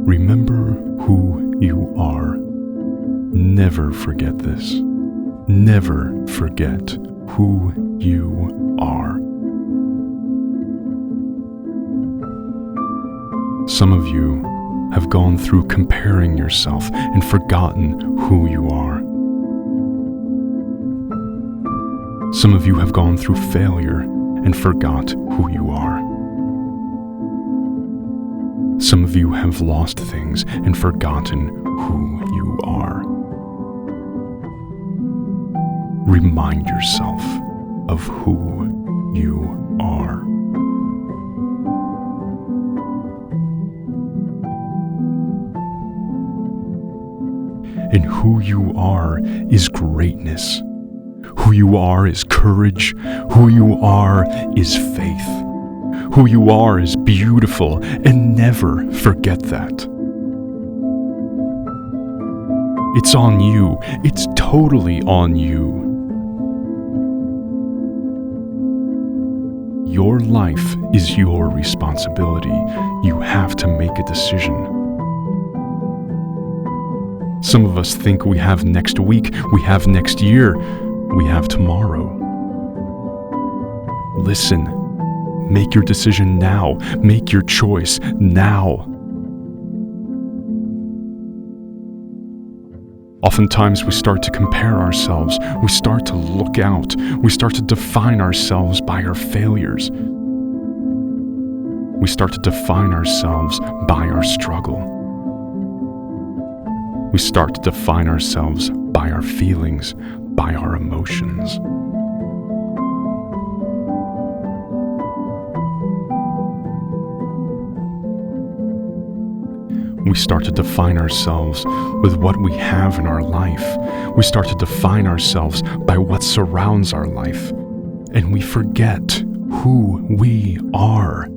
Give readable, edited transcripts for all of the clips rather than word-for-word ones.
Remember who you are. Never forget this. Never forget who you are. Some of you have gone through comparing yourself and forgotten who you are. Some of you have gone through failure and forgot who you are. Some of you have lost things and forgotten who you are. Remind yourself of who you are. And who you are is greatness. Who you are is courage. Who you are is faith. Who you are is beautiful, and never forget that. It's on you. It's totally on you. Your life is your responsibility. You have to make a decision. Some of us think we have next week, we have next year, we have tomorrow. Listen, make your decision now. Make your choice now. Oftentimes we start to compare ourselves. We start to look out. We start to define ourselves by our failures. We start to define ourselves by our struggle. We start to define ourselves by our feelings, by our emotions. We start to define ourselves with what we have in our life. We start to define ourselves by what surrounds our life. And we forget who we are.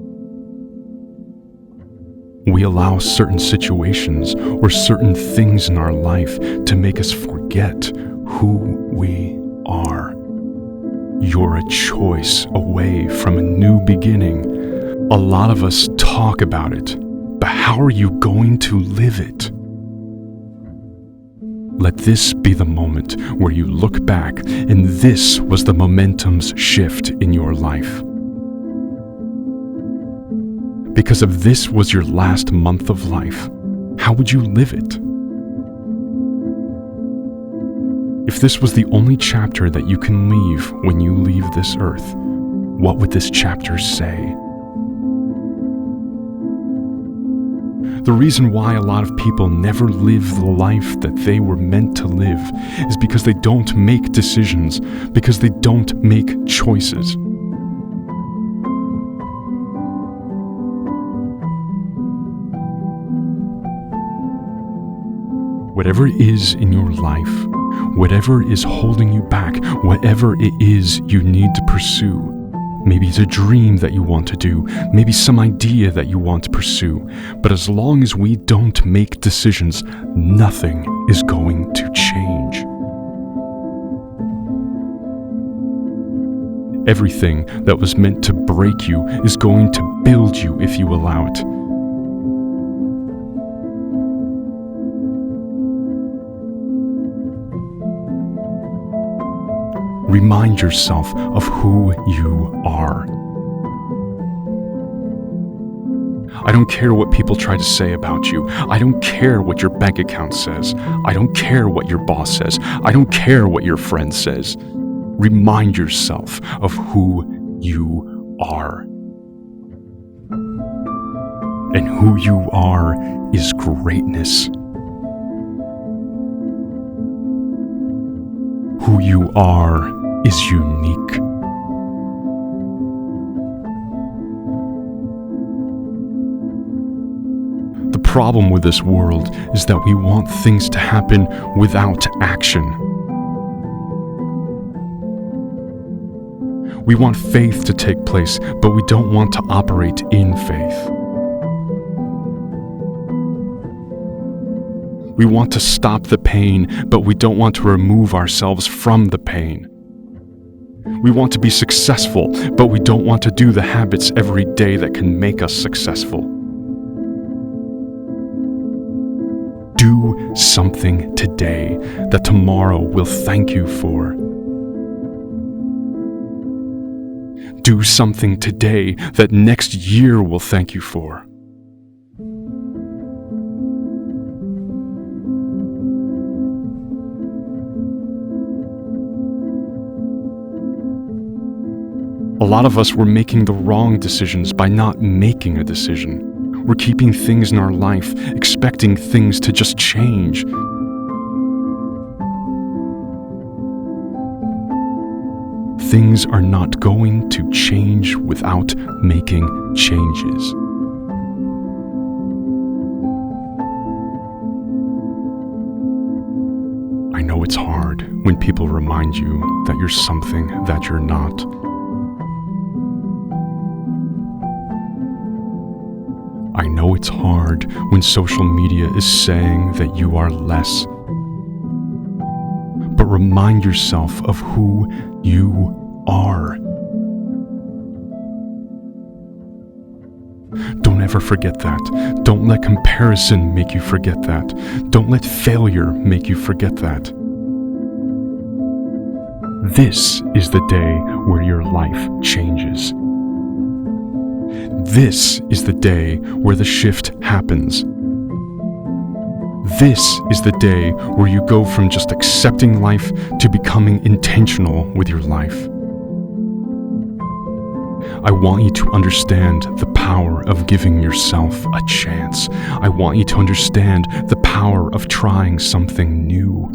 We allow certain situations or certain things in our life to make us forget who we are. You're a choice away from a new beginning. A lot of us talk about it, but how are you going to live it? Let this be the moment where you look back and this was the momentum's shift in your life. Because if this was your last month of life, how would you live it? If this was the only chapter that you can leave when you leave this earth, what would this chapter say? The reason why a lot of people never live the life that they were meant to live is because they don't make decisions, because they don't make choices. Whatever it is in your life, whatever is holding you back, whatever it is you need to pursue, maybe it's a dream that you want to do, maybe some idea that you want to pursue, but as long as we don't make decisions, nothing is going to change. Everything that was meant to break you is going to build you if you allow it. Remind yourself of who you are. I don't care what people try to say about you. I don't care what your bank account says. I don't care what your boss says. I don't care what your friend says. Remind yourself of who you are. And who you are is greatness. Who you are is unique. The problem with this world is that we want things to happen without action. We want faith to take place, but we don't want to operate in faith. We want to stop the pain, but we don't want to remove ourselves from the pain. We want to be successful, but we don't want to do the habits every day that can make us successful. Do something today that tomorrow will thank you for. Do something today that next year will thank you for. A lot of us were making the wrong decisions by not making a decision. We're keeping things in our life, expecting things to just change. Things are not going to change without making changes. I know it's hard when people remind you that you're something that you're not. I know it's hard when social media is saying that you are less. But remind yourself of who you are. Don't ever forget that. Don't let comparison make you forget that. Don't let failure make you forget that. This is the day where your life changes. This is the day where the shift happens. This is the day where you go from just accepting life to becoming intentional with your life. I want you to understand the power of giving yourself a chance. I want you to understand the power of trying something new.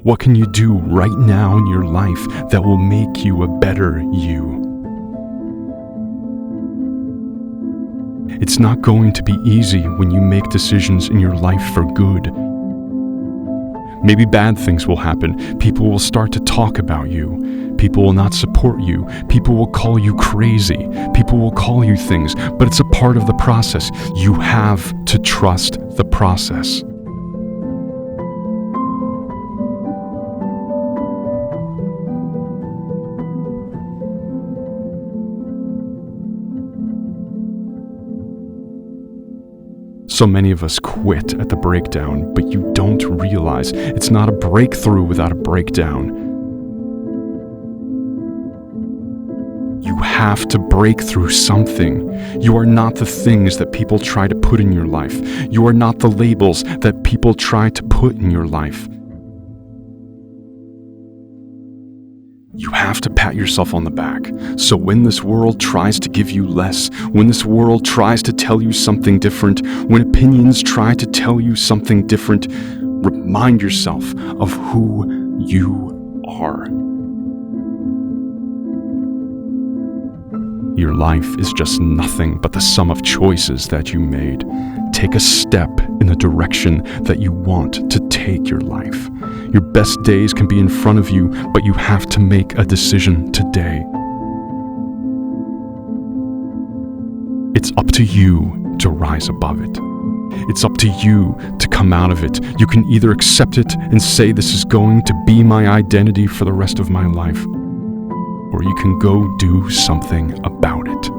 What can you do right now in your life that will make you a better you? It's not going to be easy when you make decisions in your life for good. Maybe bad things will happen. People will start to talk about you. People will not support you. People will call you crazy. People will call you things, but it's a part of the process. You have to trust the process. So many of us quit at the breakdown, but you don't realize it's not a breakthrough without a breakdown. You have to break through something. You are not the things that people try to put in your life. You are not the labels that people try to put in your life. You have to pat yourself on the back. So when this world tries to give you less, when this world tries to tell you something different, when opinions try to tell you something different, remind yourself of who you are. Your life is just nothing but the sum of choices that you made. Take a step in the direction that you want to take your life. Your best days can be in front of you, but you have to make a decision today. It's up to you to rise above it. It's up to you to come out of it. You can either accept it and say this is going to be my identity for the rest of my life, or you can go do something about it.